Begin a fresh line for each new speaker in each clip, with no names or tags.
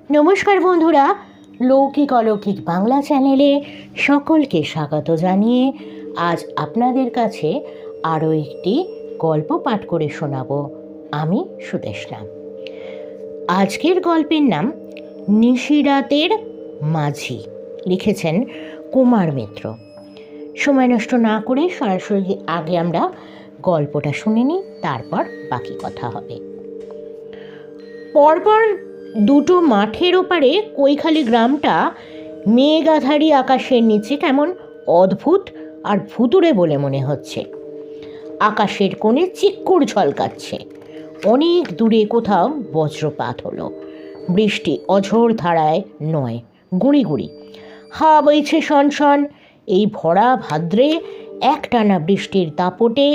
নমস্কার বন্ধুরা, লৌকিক অলৌকিক বাংলা চ্যানেলে সকলকে স্বাগত জানিয়ে আজ আপনাদের কাছে আরও একটি গল্প পাঠ করে শোনাব। আমি সুদেষ্ণা। আজকের গল্পের নাম নিশিরাতের মাঝি। লিখেছেন কুমার মিত্র। সময় নষ্ট না করে সরাসরি আগে আমরা গল্পটা শুনে নিই, তারপর বাকি কথা হবে। পরপর দুটো মাঠের ওপারে কৈখালি গ্রামটা মেঘাধারী আকাশের নিচে কেমন অদ্ভুত আর ভুতুড়ে বলে মনে হচ্ছে। আকাশের কোণে চিক্কুর ঝলকাচ্ছে। অনেক দূরে কোথাও বজ্রপাত হলো। বৃষ্টি অঝোর ধারায় নয়, গুঁড়ি গুঁড়ি হাওয়া বইছে শনশন। এই ভরা ভাদ্রে একটানা বৃষ্টির দাপটে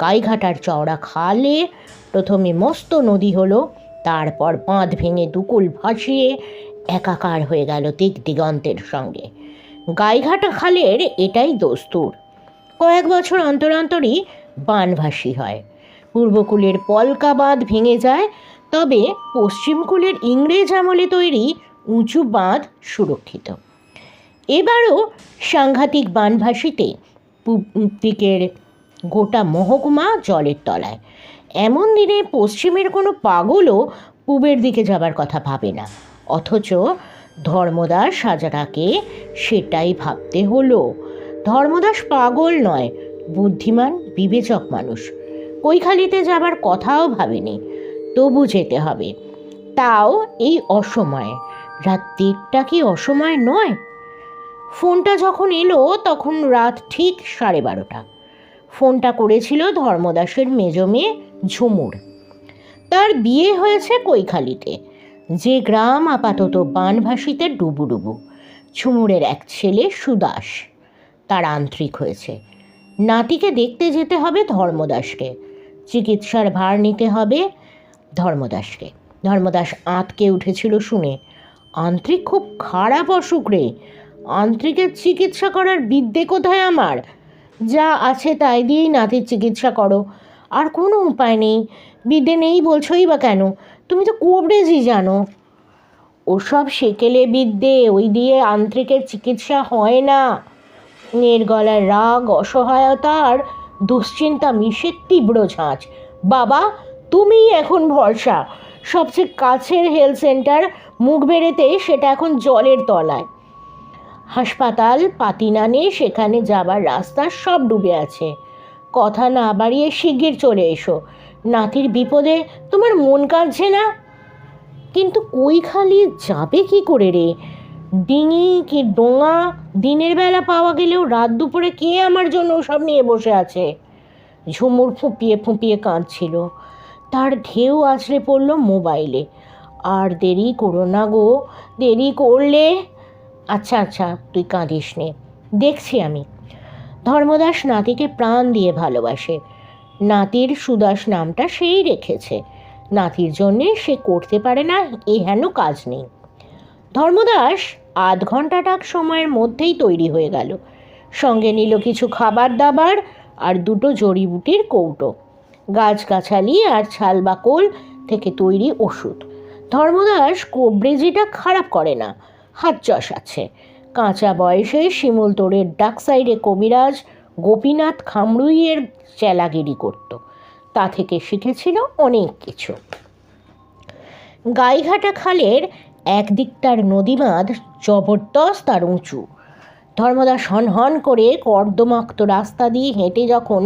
গাইঘাটার চওড়া খালে প্রথমে মস্ত নদী হলো, তারপর বাঁধ ভেঙে দুকুল ভাসিয়ে একাকার হয়ে গেল দিক দিগন্তের সঙ্গে। গাইঘাটা খালের এটাই দস্তুর। কয়েক বছর অন্তর অন্তরই বানভাসি হয়। পূর্বকূলের পলকা বাঁধ ভেঙে যায়, তবে পশ্চিমকূলের ইংরেজ আমলে তৈরি উঁচু বাঁধ সুরক্ষিত। এবারও সাংঘাতিক বানভাসিতে পূব দিকের গোটা মহকুমা জলের তলায়। এমন দিনে পশ্চিমের কোনো পাগলও পূবের দিকে যাবার কথা ভাবে না, অথচ ধর্মদাস হাজারাকে সেটাই ভাবতে হলো। ধর্মদাস পাগল নয়, বুদ্ধিমান বিবেচক মানুষ। কৈখালিতে যাবার কথাও ভাবেনি, তবু যেতে হবে, তাও এই অসময়ে। রাত 1টা কি অসময় নয়? ফোনটা যখন এলো তখন রাত ঠিক 12:30। ফোনটা করেছিল ধর্মদাসের মেজ মেয়ে ঝুমুর। তার বিয়ে হয়েছে কৈখালিতে, যে গ্রাম আপাতত বানভাসিতে ডুবুডুবু। ঝুমুরের এক ছেলে সুদাস, তার আন্ত্রিক হয়েছে। নাতিকে দেখতে যেতে হবে ধর্মদাসকে, চিকিৎসার ভার নিতে হবে ধর্মদাসকে। ধর্মদাস আঁতকে উঠেছিল শুনে। আন্ত্রিক খুব খারাপ অসুখ রে, আন্ত্রিকের চিকিৎসা করার বিদ্যে কোথায় আমার? যা আছে তাই দিয়েই নাতির চিকিৎসা করো, আর কোনো উপায় নেই। বিদ্যে নেই বলছই বা কেন? তুমি তো কোবরেজি জানো। ওসব সেকেলে বিদ্যে, ওই দিয়ে আন্ত্রিকের চিকিৎসা হয় না। মেয়ের গলায় রাগ, অসহায়তা আর দুশ্চিন্তা মিশে তীব্র ঝাঁঝ। বাবা, তুমিই এখন ভরসা। সবচেয়ে কাছের হেলথ সেন্টার মুখ বেড়েতে, সেটা এখন জলের তলায়। হাসপাতাল পাতি না নেই, সেখানে যাবার রাস্তা সব ডুবে আছে। কথা না বাড়িয়ে শিগগির চলে এসো, নাতির বিপদে তোমার মন কাঁদছে না? কিন্তু কৈখালি যাবে কি করে রে? ডিঙি কি ডোঙা দিনের বেলা পাওয়া গেলেও রাত দুপুরে কে আমার জন্য সব নিয়ে বসে আছে? ঝুমুর ফুঁপিয়ে ফুঁপিয়ে কাঁদছিল। তার ঢেউ আছড়ে পড়ল মোবাইলে। আর দেরি করো না গো, দেরি করলে। আচ্ছা আচ্ছা, তুই কাঁদিস নে, দেখছি আমি। ধর্মদাস নাতিকে প্রাণ দিয়ে ভালোবাসে। নাতির সুদাস নামটা সেই রেখেছে। নাতির জন্যে সে করতে পারে না এহেন কাজ নেই। ধর্মদাস আধ ঘন্টাটাক সময়ের মধ্যেই তৈরি হয়ে গেল। সঙ্গে নিল কিছু খাবার দাবার আর দুটো জড়িবুটির কৌটো, গাছগাছালি আর ছালবাকল থেকে তৈরি ওষুধ। ধর্মদাস কোবরেজিটা খারাপ করে না, হাতযশ আছে। কাঁচা বয়সে শিমুলতোড়ের ডাক সাইডে কবিরাজ গোপীনাথ খামরুইয়ের চেলাগিরি করত, তা থেকে শিখেছিল অনেক কিছু। গাইঘাটা খালের একদিকটার নদীবাঁধ জবরদস্ত আর উঁচু। ধর্মদাস হনহন করে কর্দমাক্ত রাস্তা দিয়ে হেঁটে যখন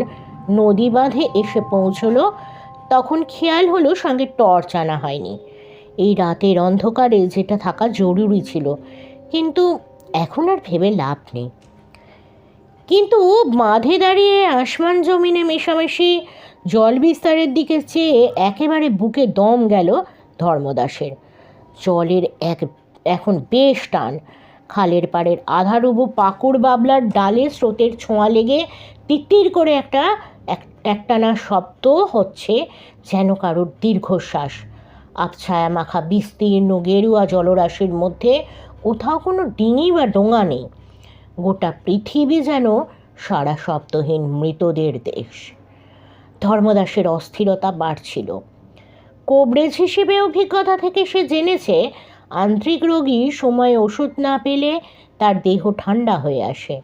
নদী বাঁধে এসে পৌঁছলো, তখন খেয়াল হলো সঙ্গে টর্চ আনা হয়নি। এই রাতের অন্ধকারে যেটা থাকা জরুরি ছিল, কিন্তু এখন আর ভেবে লাভ নেই। কিন্তু বাঁধে দাঁড়িয়ে আসমান জমিনে মেশামেশি জল বিস্তারের দিকে চেয়ে একেবারে বুকে দম গেল ধর্মদাসের। জলের এখন বেশ টান। খালের পাড়ের আধারুবু পাকুড় বাবলার ডালে স্রোতের ছোঁয়া লেগে টিটির করে একটানা শব্দ হচ্ছে, যেন কারোর দীর্ঘশ্বাস। আবছায়া মাখা বিস্তীর্ণ গেরুয়া জলরাশির মধ্যে কোথাও কোনো ডিঙি বা ডোঙা নেই। গোটা পৃথিবী যেন সারা শব্দহীন মৃতদের দেশ। ধর্মদাসের অস্থিরতা বাড়ছিল। কোবরেজ হিসেবে অভিজ্ঞতা থেকে সে জেনেছে, আন্ত্রিক রোগী সময় ওষুধ না পেলে তার দেহ ঠান্ডা হয়ে আসে,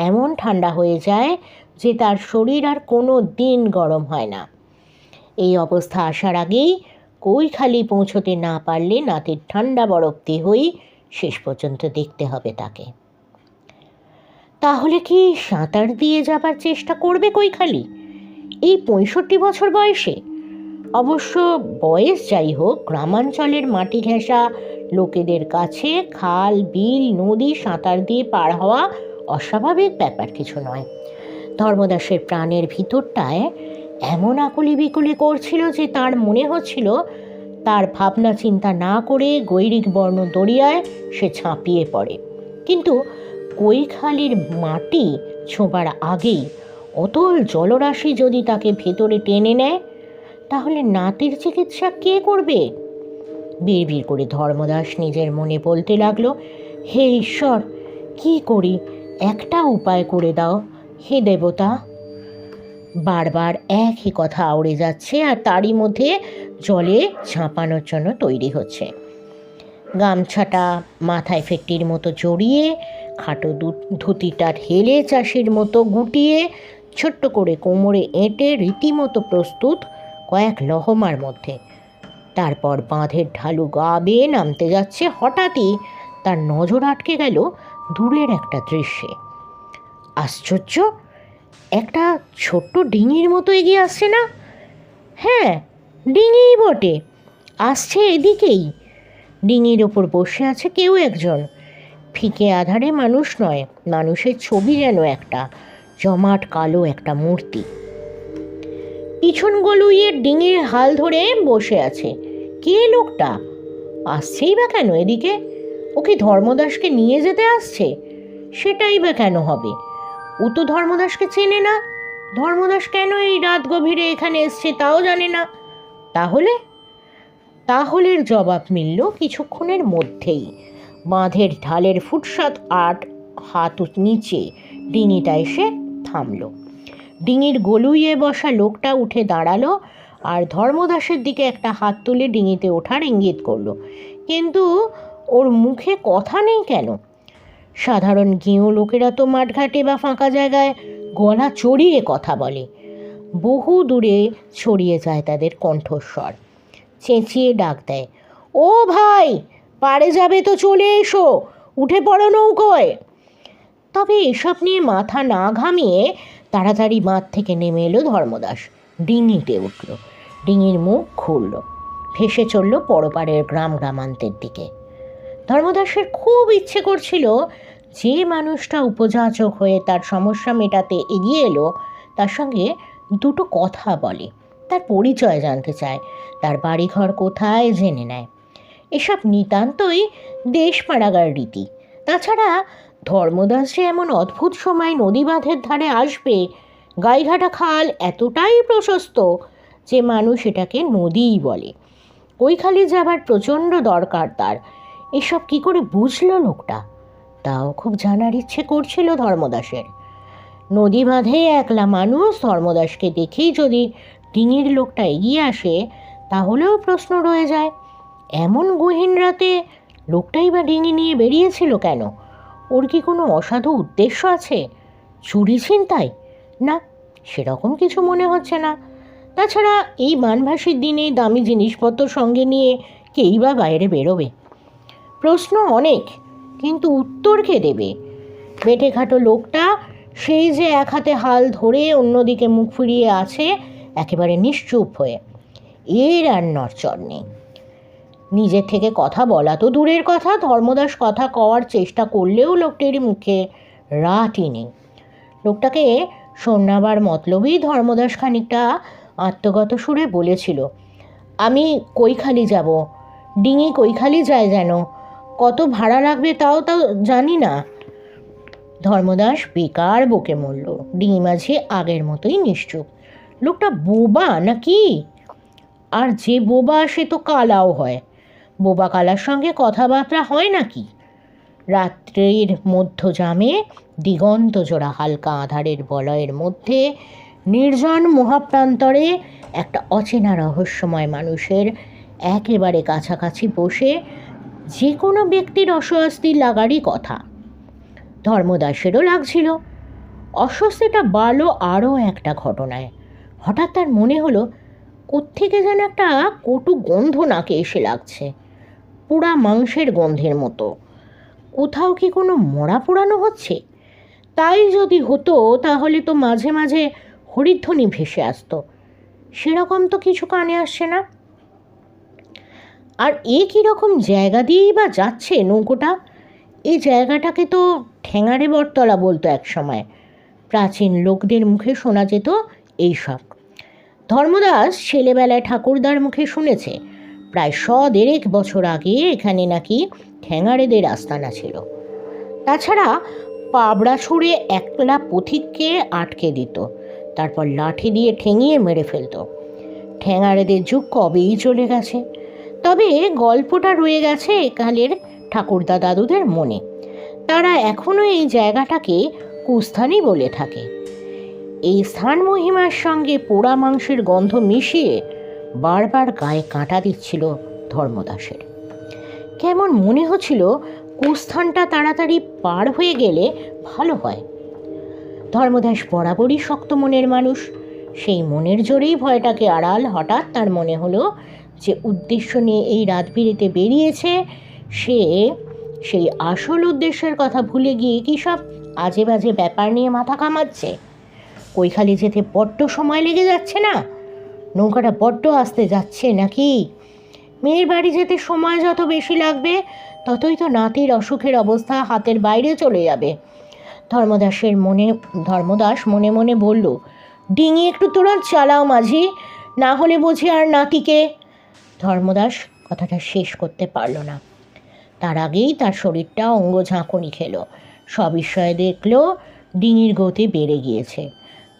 এমন ঠান্ডা হয়ে যায় যে তার শরীর আর কোনো দিন গরম হয় না। এই অবস্থা আসার আগেই কৈখালি পৌঁছতে না পারলে নাতির ঠান্ডা বরফ দেহই শেষ পর্যন্ত দেখতে হবে তাকে। তাহলে কি সাঁতার দিয়ে যাবার চেষ্টা করবে কৈখালি এই 65 বছর বয়সে? অবশ্য বয়স যাই হোক, গ্রামাঞ্চলের মাটি ঘেঁষা লোকেদের কাছে খাল, বিল, নদী সাঁতার দিয়ে পার হওয়া অস্বাভাবিক ব্যাপার কিছু নয়। ধর্মদাসের প্রাণের ভিতরটায় এমন আকুলি বিকুলি করছিল যে তার মনে হচ্ছিল তার ভাবনা চিন্তা না করে গৈরিক বর্ণ দরিয়ায় সে ঝাঁপিয়ে পড়ে। কিন্তু কৈখালির মাটি ছোঁবার আগেই অতল জলরাশি যদি তাকে ভেতরে টেনে নেয়, তাহলে নাতির চিকিৎসা কে করবে? বিড়বিড় করে ধর্মদাস নিজের মনে বলতে লাগলো, হে ঈশ্বর, কি করি, একটা উপায় করে দাও হে দেবতা। বারবার একই কথা আওড়ে যাচ্ছে আর তারই মধ্যে জলে ঝাঁপানোর জন্য তৈরি হচ্ছে। গামছাটা মাথায় ফেটটির মতো জড়িয়ে, খাটো ধুতিটা ঢেলে চাষির মতো গুটিয়ে, ছোট্ট করে কোমরে এঁটে রীতিমতো প্রস্তুত কয়েক লহমার মধ্যে। তারপর বাঁধের ঢালু গা বেয়ে নামতে যাচ্ছে। হঠাৎই তার নজর আটকে গেল দূরের একটা দৃশ্যে। আশ্চর্য, একটা ছোট্ট ডিঙির মতো এগিয়ে আসছে না? হ্যাঁ, ডিঙিই বটে, আসছে এদিকেই। ডিঙির ওপর বসে আছে কেউ একজন। ফিকে আধারে মানুষ নয়, মানুষের ছবি যেন একটা, জমাট কালো একটা মূর্তি। পিছন গলুইয়ে ডিঙির হাল ধরে বসে আছে। কে লোকটা? আসছেই বা কেন এদিকে? ও কি ধর্মদাসকে নিয়ে যেতে আসছে? সেটাই বা কেন হবে? ও তো ধর্মদাসকে চেনে না। ধর্মদাস কেন এই রাত গভীরে এখানে এসছে তাও জানে না। তাহলের জবাব মিলল কিছুক্ষণের মধ্যেই। বাঁধের ঢালের ফুট 7-8 হাত নিচে ডিঙিটা এসে থামল। ডিঙির গলুইয়ে বসা লোকটা উঠে দাঁড়ালো আর ধর্মদাসের দিকে একটা হাত তুলে ডিঙিতে ওঠার ইঙ্গিত করলো। কিন্তু ওর মুখে কথা নেই কেন? সাধারণ গেঁয়ো লোকেরা তো মাঠঘাটে বা ফাঁকা জায়গায় গলা চড়িয়ে কথা বলে। বহু দূরে ছড়িয়ে যায় তাদের কণ্ঠস্বর। চেঁচিয়ে ডাক দেয়, ও ভাই, পাড়ে যাবে তো চলে এসো, উঠে পড়ো নৌকোয়। তবে এসব নিয়ে মাথা না ঘামিয়ে তাড়াতাড়ি বাঁধ থেকে নেমে এলো ধর্মদাস। ডিঙিতে উঠল, ডিঙির মুখ খুলল, ভেসে চলল পরপারের গ্রামান্তের দিকে। ধর্মদাসের খুব ইচ্ছে করছিল যে মানুষটা উপযাচক হয়ে তার সমস্যা মেটাতে এগিয়ে এলো তার সঙ্গে দুটো কথা বলে, তার পরিচয় জানতে চায়, তার বাড়িঘর কোথায় জেনে নেয়। এসব নিতান্তই দেশ পাড়াগার রীতি। তাছাড়া ধর্মদাস যে এমন অদ্ভুত সময় নদী বাঁধের ধারে আসবে, গাইঘাটা খাল এতটাই প্রশস্ত যে মানুষ এটাকে নদীই বলে। কৈখালি যাবার প্রচণ্ড দরকার তার। এসব কি করে বুঝলো লোকটা? তাও খুব জানার ইচ্ছে করছিল ধর্মদাসের। নদী বাঁধে একলা মানুষ ধর্মদাসকে দেখেই যদি ডিঙির লোকটা এগিয়ে আসে, তাহলেও প্রশ্ন রয়ে যায়, এমন গহীন রাতে লোকটাই বা ডিঙি নিয়ে বেরিয়েছিল কেন? ওর কি কোনো অসাধু উদ্দেশ্য আছে? চুরি ছিনতাই? না, সেরকম কিছু মনে হচ্ছে না। তাছাড়া এই বানভাসির দিনে দামি জিনিসপত্র সঙ্গে নিয়ে কেই বা বাইরে বেরোবে? প্রশ্ন অনেক, কিন্তু উত্তর কে দেবে? বেঁটেখাটো লোকটা সেই যে এক হাতে হাল ধরে অন্যদিকে মুখ ফিরিয়ে আছে, একেবারে নিশ্চুপ হয়ে। এর আর নড়চড় নেই। নিজের থেকে কথা বলা তো দূরের কথা, ধর্মদাস কথা কওয়ার চেষ্টা করলেও লোকটির মুখে রাটই নেই। লোকটাকে শোনাবার মতলবই ধর্মদাস খানিকটা আত্মগত সুরে বলেছিল, আমি কৈখালি যাব, ডিঙি কৈখালি যায় যেন, কত ভাড়া লাগবে তাও জানি না। ধর্মদাস বেকার বকে মরল। ডিঙি মাঝি আগের মতোই নিশ্চুপ। লোকটা বোবা নাকি? আর যে বোবা সে তো কালাও হয়। বোবা কালার সঙ্গে কথাবার্তা হয় নাকি? রাত্রির মধ্যজামে দিগন্ত জোড়া হালকা আধারের বলয়ের মধ্যে নির্জন মহাপ্রান্তরে একটা অচেনা রহস্যময় মানুষের একেবারে কাছাকাছি বসে যে কোনো ব্যক্তির অস্বস্তি লাগারই কথা। ধর্মদাসেরও লাগছিল। অস্বস্তিটা বাড়ল আরও একটা ঘটনায়। হঠাৎ তার মনে হলো কোত্থেকে যেন একটা কটু গন্ধ নাকে এসে লাগছে, পোড়া মাংসের গন্ধের মতো। কোথাও কি কোনো মরা পোড়ানো হচ্ছে? তাই যদি হতো তাহলে তো মাঝে মাঝে হরিধ্বনি ভেসে আসতো। সেরকম তো কিছু কানে আসছে না। আর এ কীরকম জায়গা দিয়েই বা যাচ্ছে নৌকোটা? এই জায়গাটাকে তো ঠ্যাঙাড়ে বটতলা বলতো এক সময়। প্রাচীন লোকদের মুখে শোনা যেত এইসব। ধর্মদাস ছেলেবেলায় ঠাকুরদার মুখে শুনেছে প্রায় 100 বছর আগে এখানে নাকি ঠ্যাঙাড়েদের আস্তানা ছিল। তাছাড়া পাবড়া ছুঁড়ে একলা পথিককে আটকে দিত, তারপর লাঠি দিয়ে ঠেঙিয়ে মেরে ফেলত। ঠ্যাঙাড়েদের যুগ কবেই চলে গেছে, তবে গল্পটা রয়ে গেছে একালের ঠাকুরদা দাদুদের মনে। তারা এখনও এই জায়গাটাকে কুস্থানই বলে থাকে। এই স্থান মহিমার সঙ্গে পোড়া মাংসের গন্ধ মিশিয়ে বারবার গায়ে কাঁটা দিচ্ছিল ধর্মদাসের। কেমন মনে হচ্ছিল কুস্থানটা তাড়াতাড়ি পার হয়ে গেলে ভালো হয়। ধর্মদাস বরাবরই শক্ত মনের মানুষ। সেই মনের জোরেই ভয়টাকে আড়াল হঠাৎ তার মনে হলো যে উদ্দেশ্য নিয়ে এই রাতবিরেতে বেরিয়েছে সে সেই আসল উদ্দেশ্যের কথা ভুলে গিয়ে কী সব আজে বাজে ব্যাপার নিয়ে মাথা কামাচ্ছে। কৈখালি যেতে বড্ড সময় লেগে যাচ্ছে না? নৌকাটা বড্ড আসতে যাচ্ছে নাকি? মেয়ের বাড়ি যেতে সময় যত বেশি লাগবে ততই তো নাতির অসুখের অবস্থা হাতের বাইরে চলে যাবে। ধর্মদাস মনে মনে বলল, ডিঙি একটু তোরা চালাও মাঝি, না হলে বুঝি আর নাতিকে। ধর্মদাস কথাটা শেষ করতে পারল না। তার আগেই তার শরীরটা অঙ্গ ঝাঁকুনি খেল। সবিস্ময়ে দেখল ডিঙির গতি বেড়ে গিয়েছে।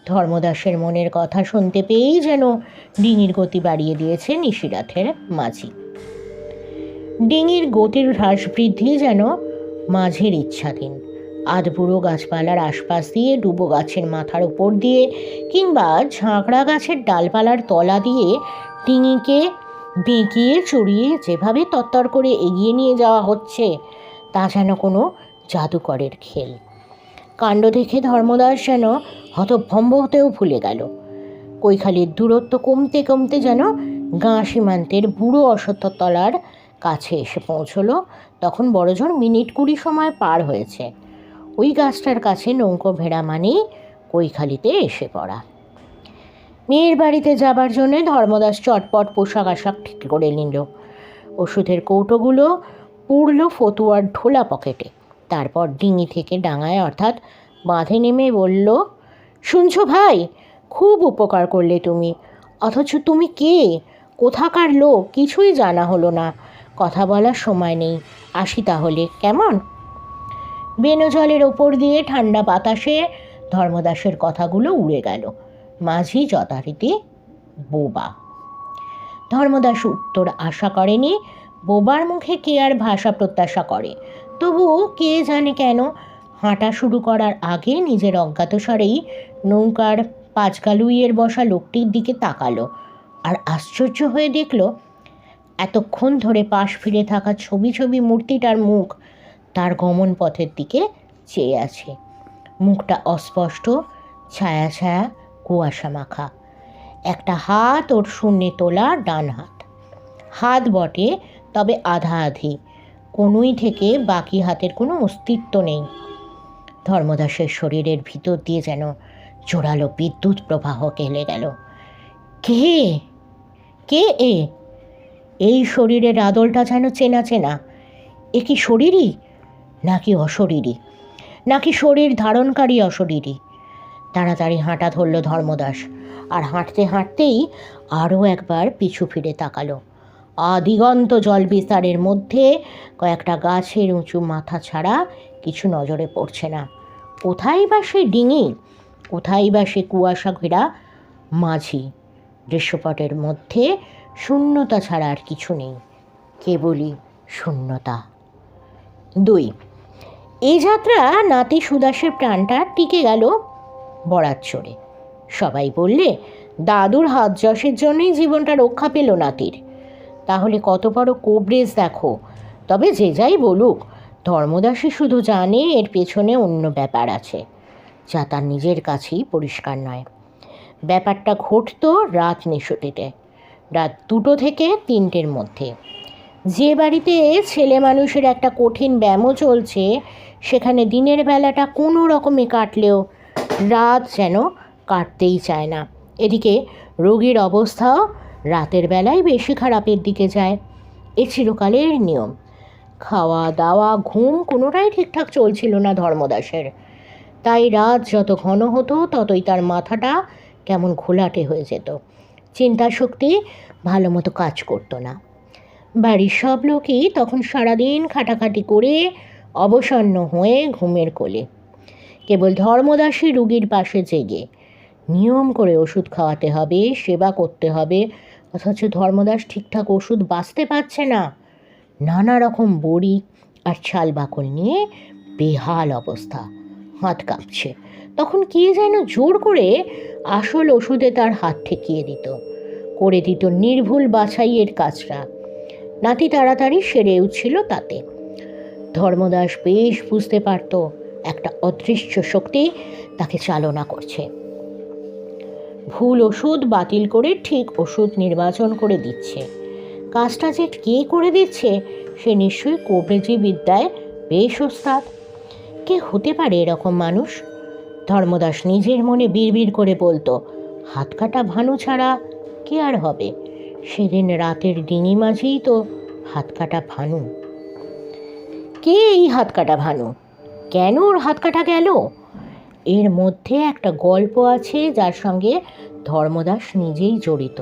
ধর্মদাসের মনের কথা শুনতে পেয়েই যেন ডিঙির গতি বাড়িয়ে দিয়েছে নিশিরাথের মাঝি। ডিঙির গতির হ্রাস বৃদ্ধি যেন মাঝের ইচ্ছাধীন। আধবুড়ো গাছপালার আশপাশ দিয়ে, ডুবো গাছের মাথার উপর দিয়ে কিংবা ঝাঁকড়া গাছের ডালপালার তলা দিয়ে ডিঙিকে বেঁকিয়ে চড়িয়ে যেভাবে তত্তর করে এগিয়ে নিয়ে যাওয়া হচ্ছে তা যেন কোনো জাদুকরের খেল। কাণ্ড দেখে ধর্মদাস যেন হতভম্ব হতেও ভুলে গেল। কৈখালির দূরত্ব কমতে কমতে যেন গাঁ সীমান্তের বুড়ো অশ্বত্থতলার কাছে এসে পৌঁছলো। তখন বড়জোর মিনিট 20 সময় পার হয়েছে। ওই গাছটার কাছে নৌকো ভেড়া মানেই কৈখালিতে এসে পড়া। মেয়ের বাড়িতে যাবার জন্যে ধর্মদাস চটপট পোশাক আশাক ঠিক করে নিল। ওষুধের কৌটোগুলো পুড়ল ফতুয়ার ঢোলা পকেটে। তারপর ডিঙি থেকে ডাঙায় অর্থাৎ বাঁধে নেমে বলল, শুনছো ভাই, খুব উপকার করলে তুমি। অথচ তুমি কে, কোথাকার লোক কিছুই জানা হলো না। কথা বলার সময় নেই, আসি তাহলে, কেমন? বেনো জলের ওপর দিয়ে ঠান্ডা বাতাসে ধর্মদাসের কথাগুলো উড়ে গেল। মাঝি যথারীতি বোবা। ধর্মদাস উত্তর আশা করেনি। বোবার মুখে কে আর ভাষা প্রত্যাশা করে? তবুও কে জানে কেন হাঁটা শুরু করার আগে নিজের অজ্ঞাতসারেই নৌকার পাঁচগালুইয়ের বসা লোকটির দিকে তাকালো আর আশ্চর্য হয়ে দেখল এতক্ষণ ধরে পাশ ফিরে থাকা ছবি ছবি মূর্তিটার মুখ তার গমন পথের দিকে চেয়ে আছে। মুখটা অস্পষ্ট, ছায়া ছায়া, কুয়াশা মাখা। একটা হাত ওর শূন্যে তোলা ডান হাত। হাত বটে, তবে আধা আধি। কনুই থেকে বাকি হাতের কোনো অস্তিত্ব নেই। ধর্মদাসের শরীরের ভিতর দিয়ে যেন জোরালো বিদ্যুৎ প্রবাহ কেলে গেল। কে কে এ? এই শরীরের আদলটা যেন চেনা চেনা। এ কি শরীরই নাকি অশরীরই, নাকি শরীর ধারণকারী অশরীরই? তাড়াতাড়ি হাঁটা ধরল ধর্মদাস, আর হাঁটতে হাঁটতেই আরও একবার পিছু ফিরে তাকালো। আদিগন্ত জল বিস্তারের মধ্যে কয়েকটা গাছের উঁচু মাথা ছাড়া কিছু নজরে পড়ছে না। কোথায় বা সে ডিঙি, কোথায় বা সে কুয়াশা ঘেরা মাঝি? দৃশ্যপটের মধ্যে শূন্যতা ছাড়া আর কিছু নেই, কেবলই শূন্যতা। 2, এই যাত্রা নাতি সুদাসের প্রাণটা টিকে গেল বরাত চড়ে। সবাই বললে দাদুর হাত যশের জন্যই জীবনটা রক্ষা পেল নাতির। তাহলে কত বড় কোবরেজ দেখো! তবে যে যাই বলুক, ধর্মদাসী শুধু জানে এর পেছনে অন্য ব্যাপার আছে, যা তার নিজের কাছেই পরিষ্কার নয়। ব্যাপারটা ঘটত রাত নিশুতিতে, রাত 2টো থেকে 3টের মধ্যে। যে বাড়িতে ছেলে মানুষের একটা কঠিন ব্যায়ামও চলছে, সেখানে দিনের বেলাটা কোনো রকমে কাটলেও রাত যেন কাটতেই চায় না। এদিকে রোগীর অবস্থাও রাতের বেলায় বেশি খারাপের দিকে যায়। এ চিরকালের নিয়ম। খাওয়া দাওয়া ঘুম কোনোটাই ঠিকঠাক চলছিল না ধর্মদাসের। তাই রাত যত ঘন হতো ততই তার মাথাটা কেমন ঘোলাটে হয়ে যেত, চিন্তা শক্তি ভালো মতো কাজ করতো না। বাড়ির সব লোকই তখন সারাদিন খাটাখাটি করে অবসন্ন হয়ে ঘুমের কোলে। কেবল ধর্মদাসী রুগীর পাশে জেগে নিয়ম করে ওষুধ খাওয়াতে হবে, সেবা করতে হবে, অথচ ধর্মদাস ঠিকঠাক ওষুধ বাঁচতে পারছে না। নানা রকম বড়ি আর ছাল বাকল নিয়ে বেহাল অবস্থা, হাত কাঁপছে। তখন কে যেন জোর করে আসল ওষুধে তার হাত ঠেকিয়ে দিত, করে দিত নির্ভুল বাছাইয়ের কাজটা। নাতি তাড়াতাড়ি সেরে উঠছিল তাতে। ধর্মদাস বেশ বুঝতে পারত একটা অদৃশ্য শক্তি তাকে চালনা করছে। ভুল ওষুধ বাতিল করে ঠিক ওষুধ নির্বাচন করে দিচ্ছে। কাজটা যে কে করে দিচ্ছে সে নিশ্চয়ই কবিরাজি বিদ্যায় বেশ ওস্তাদ। কে হতে পারে এরকম মানুষ? ধর্মদাস নিজের মনে বিড়বিড় করে বলতো, হাত কাটা ভানু ছাড়া কে আর হবে? সেদিন রাতের ডিঙি মাঝেই তো হাত কাটা ভানু। কে এই হাত কাটা ভানু? কেন ওর হাত কাটা গেল? এর মধ্যে একটা গল্প আছে যার সঙ্গে ধর্মদাস নিজেই জড়িত।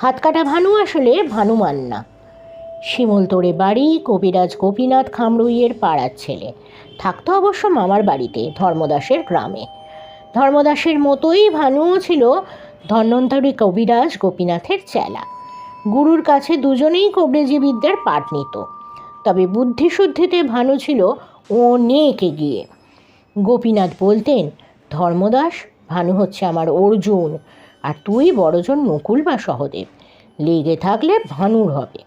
হাত কাটা ভানু আসলে ভানু মান্না, শিমুলতোড়ে বাড়ি, কবিরাজ গোপীনাথ খামরুইয়ের পাড়ার ছেলে। থাকতো অবশ্য মামার বাড়িতে, ধর্মদাসের গ্রামে। ধর্মদাসের মতোই ভানুও ছিল ধন্বন্তরী কবিরাজ গোপীনাথের চেলা। গুরুর কাছে দুজনেই কবিরাজি বিদ্যার পাঠ নিত, তবে বুদ্ধিশুদ্ধিতে ভানু ছিল অনেক এগিয়ে। গোপীনাথ বলতেন, ধর্মদাস, ভানু হচ্ছে আমার অর্জুন, আর তুই বড়জন নকুল বা সহদেব। লেগে থাকলে ভানুর হবে।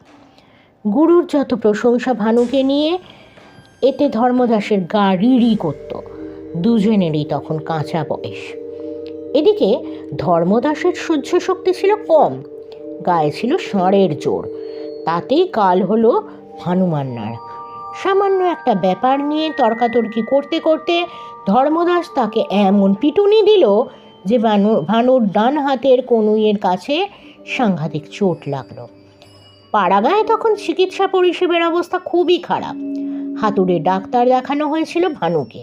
গুরুর যত প্রশংসা ভানুকে নিয়ে, এতে ধর্মদাসের গা রিড়ি করত। দুজনেরই তখন কাঁচা বয়স। এদিকে ধর্মদাসের সহ্য শক্তি ছিল কম, গায়ে ছিল ষাঁড়ের জোর। তাতেই কাল হলো ভানুমান্নার। সামান্য একটা ব্যাপার নিয়ে তর্কাতর্কি করতে করতে ধর্মদাস তাকে এমন পিটুনি দিল যে ভানুর ডান হাতের কনুইয়ের কাছে সাংঘাতিক চোট লাগলো। পাড়াগাঁয়ে তখন চিকিৎসা পরিষেবার অবস্থা খুবই খারাপ। হাতুড়ে ডাক্তার দেখানো হয়েছিল ভানুকে।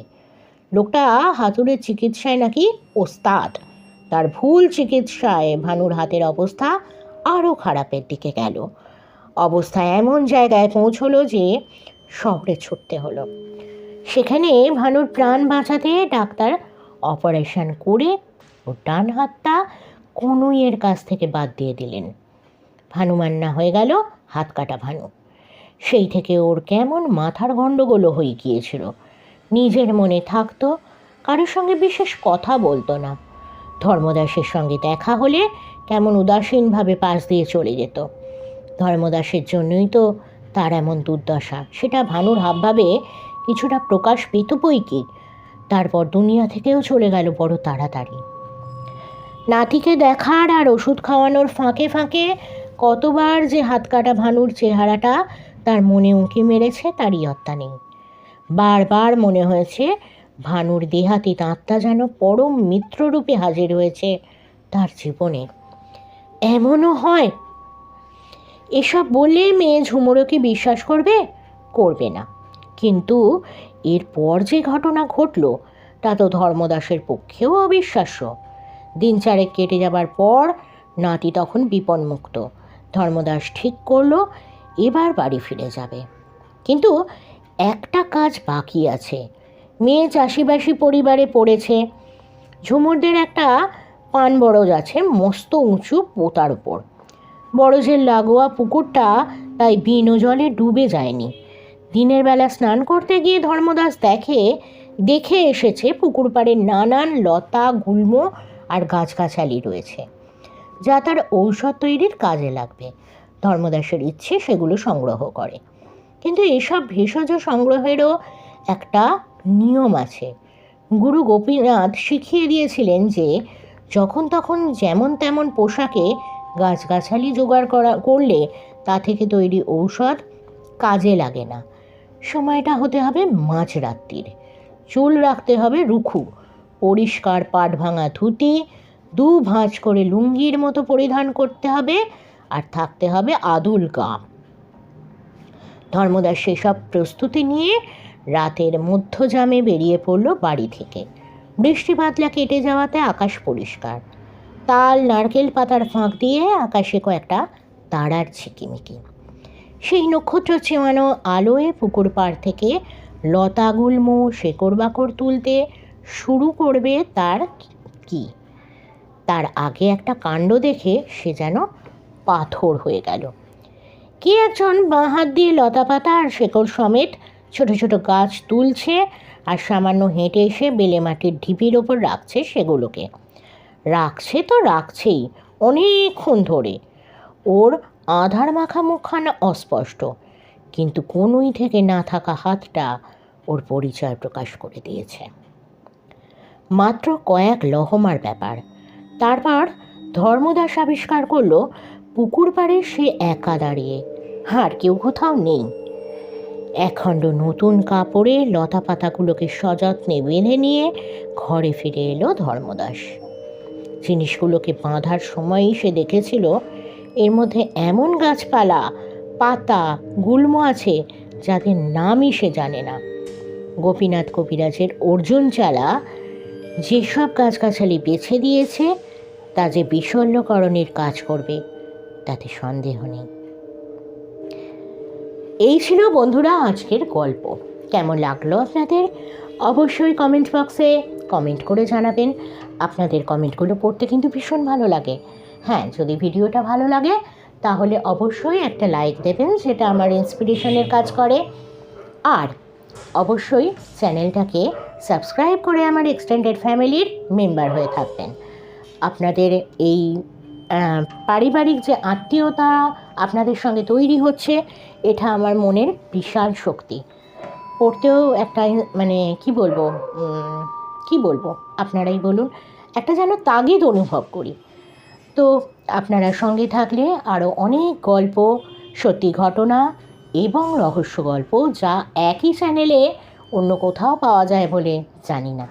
লোকটা হাতুড়ের চিকিৎসায় নাকি ওস্তাদ। তার ভুল চিকিৎসায় ভানুর হাতের অবস্থা আরও খারাপের দিকে গেল। অবস্থা এমন জায়গায় পৌঁছলো যে শহরে ছুটতে হলো। সেখানে ভানুর প্রাণ বাঁচাতে ডাক্তার অপারেশন করে ওর ডান হাতটা কনুইয়ের কাছ থেকে বাদ দিয়ে দিলেন। ভানুমান্না হয়ে গেল হাত কাটা ভানু। সেই থেকে ওর কেমন মাথার গণ্ডগোলও হয়ে গিয়েছিল। নিজের মনে থাকতো, কারোর সঙ্গে বিশেষ কথা বলতো না। ধর্মদাসের সঙ্গে দেখা হলে কেমন উদাসীনভাবে পাশ দিয়ে চলে যেত। ধর্মদাসের জন্যই তো তার এমন দুর্দশা, সেটা ভানুর হাবভাবে কিছুটা প্রকাশ পেত বই কি। তারপর দুনিয়া থেকেও চলে গেল বড় তাড়াতাড়ি। নাতিকে দেখার আর ওষুধ খাওয়ানোর ফাঁকে ফাঁকে কতবার যে হাত কাটা ভানুর চেহারাটা তার মনে উঁকি মেরেছে তার ইয়ত্তা নেই। বারবার মনে হয়েছে ভানুর দেহাতীত আত্মা যেন পরম মিত্ররূপে হাজির হয়েছে তার জীবনে। এমনও হয়? এসব বললে মেয়ে ঝুমুরও কি বিশ্বাস করবে? করবে না। কিন্তু এরপর যে ঘটনা ঘটল তা তো ধর্মদাসের পক্ষেও অবিশ্বাস্য। দিন চারেক কেটে যাবার পর নাতি তখন বিপন্মুক্ত। ধর্মদাস ঠিক করলো এবার বাড়ি ফিরে যাবে। কিন্তু একটা কাজ বাকি আছে। মেয়ে চাষিবাসী পরিবারে পড়েছে। ঝুমুরদের একটা পান বরজ আছে মস্ত উঁচু পোতার উপর। বরজের লাগোয়া পুকুরটা তাই বিনো জলে ডুবে যায়নি। দিনের বেলা স্নান করতে গিয়ে ধর্মদাস দেখে এসেছে পুকুর পাড়ে নানান লতা গুল্ম আর গাছগাছালি রয়েছে, যা তার ঔষধ তৈরির কাজে লাগবে। ধর্মদাসের ইচ্ছে সেগুলো সংগ্রহ করে। কিন্তু এসব ভেষজ সংগ্রহেরও একটা নিয়ম আছে। গুরু গোপীনাথ শিখিয়ে দিয়েছিলেন যে যখন তখন যেমন তেমন পোশাকে গাছগাছালি জোগাড় করলে তা থেকে তৈরি ঔষধ কাজে লাগে না। সময়টা হতে হবে মাঝরাত্রির। চুল রাখতে হবে রুখু, পরিষ্কার পাট ভাঙা ধুতি, 2 ভাঁজ করে লুঙ্গির মতো পরিধান করতে হবে, আর থাকতে হবে আদুল গা। ধর্মদাস সেসব প্রস্তুতি নিয়ে রাতের মধ্যযামে বেরিয়ে পড়ল বাড়ি থেকে। বৃষ্টি বাদলা কেটে যাওয়াতে আকাশ পরিষ্কার। তাল নারকেল পাতার ফাঁক দিয়ে আকাশে কয়েকটা তারার ঝিকিমিকি। সেই নক্ষত্র ছেঁয়ানো আলোয় পুকুর পাড় থেকে লতা গুল্ম শেকড় বাকড় তুলতে শুরু করবে তার আগে একটা কাণ্ড দেখে সে যেন পাথর হয়ে গেল। কে একজন বাঁ হাত দিয়ে লতা পাতা আর শেকড় সমেত ছোট ছোট গাছ তুলছে আর সামান্য হেঁটে এসে বেলে মাটির ঢিপির ওপর রাখছে সেগুলোকে। রাখছে তো রাখছেই অনেকক্ষণ ধরে। ওর আধার মাখা মুখখানা অস্পষ্ট, কিন্তু কোনোই থেকে না থাকা হাতটা ওর পরিচয় প্রকাশ করে দিয়েছে। মাত্র কয়েক লহমার ব্যাপার। তারপর ধর্মদাস আবিষ্কার করলো পুকুর পাড়ে সে একা দাঁড়িয়ে, আর কেউ কোথাও নেই। একখণ্ড নতুন কাপড়ে লতা পাতাগুলোকে সযত্নে বেঁধে নিয়ে ঘরে ফিরে এলো ধর্মদাস। জিনিসগুলোকে বাঁধার সময়ই সে দেখেছিল এর মধ্যে এমন গাছপালা, পাতা, গুল্ম আছে যাদের নামই সে জানে না। গোপীনাথ কবিরাজের অর্জুন চালা যেসব গাছগাছালি বেছে দিয়েছে তা যে বিশল্যকরণের কাজ করবে তাতে সন্দেহ নেই। এই ছিল বন্ধুরা আজকের গল্প। কেমন লাগলো আপনাদের অবশ্যই কমেন্ট বক্সে কমেন্ট করে জানাবেন। আপনাদের কমেন্টগুলো পড়তে কিন্তু ভীষণ ভালো লাগে। হ্যাঁ, যদি ভিডিওটা ভালো লাগে তাহলে অবশ্যই একটা লাইক দেবেন, যেটা আমার ইন্সপিরেশনের কাজ করে। আর অবশ্যই চ্যানেলটাকে সাবস্ক্রাইব করে আমার এক্সটেন্ডেড ফ্যামিলির মেম্বার হয়ে থাকবেন। আপনাদের এই পারিবারিক যে আত্মীয়তা আপনাদের সঙ্গে তৈরি হচ্ছে, এটা আমার মনের বিশাল শক্তি। পড়তেও একটা কি বলবো আপনারাই বলুন, একটা যেন তাগিদ অনুভব করি। তো আপনারা সঙ্গে থাকলে আরও অনেক গল্প, সত্যি ঘটনা এবং রহস্য গল্প, যা একই চ্যানেলে অন্য কোথাও পাওয়া যায় বলে জানি না,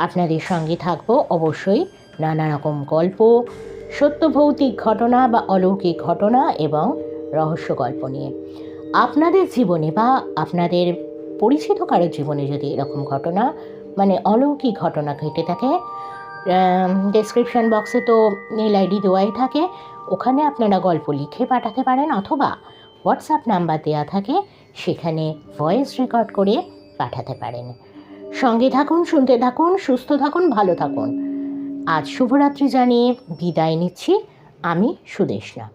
আপনাদের সঙ্গে থাকবো অবশ্যই নানা রকম গল্প, সত্য ভৌতিক ঘটনা বা অলৌকিক ঘটনা এবং রহস্য গল্প নিয়ে। আপনাদের জীবনে বা আপনাদের পরিচিত কারোর জীবনে যদি এরকম ঘটনা অলৌকিক ঘটনা ঘটে থাকে, ডেসক্রিপশন বক্সে তো মেল আইডি দেওয়াই থাকে, ওখানে আপনারা গল্প লিখে পাঠাতে পারেন, অথবা হোয়াটসঅ্যাপ নাম্বার দেওয়া থাকে, সেখানে ভয়েস রেকর্ড করে পাঠাতে পারেন। সঙ্গে থাকুন, শুনতে থাকুন, সুস্থ থাকুন, ভালো থাকুন। আজ শুভরাত্রি জানিয়ে বিদায় নিচ্ছি। আমি সুদেশনা।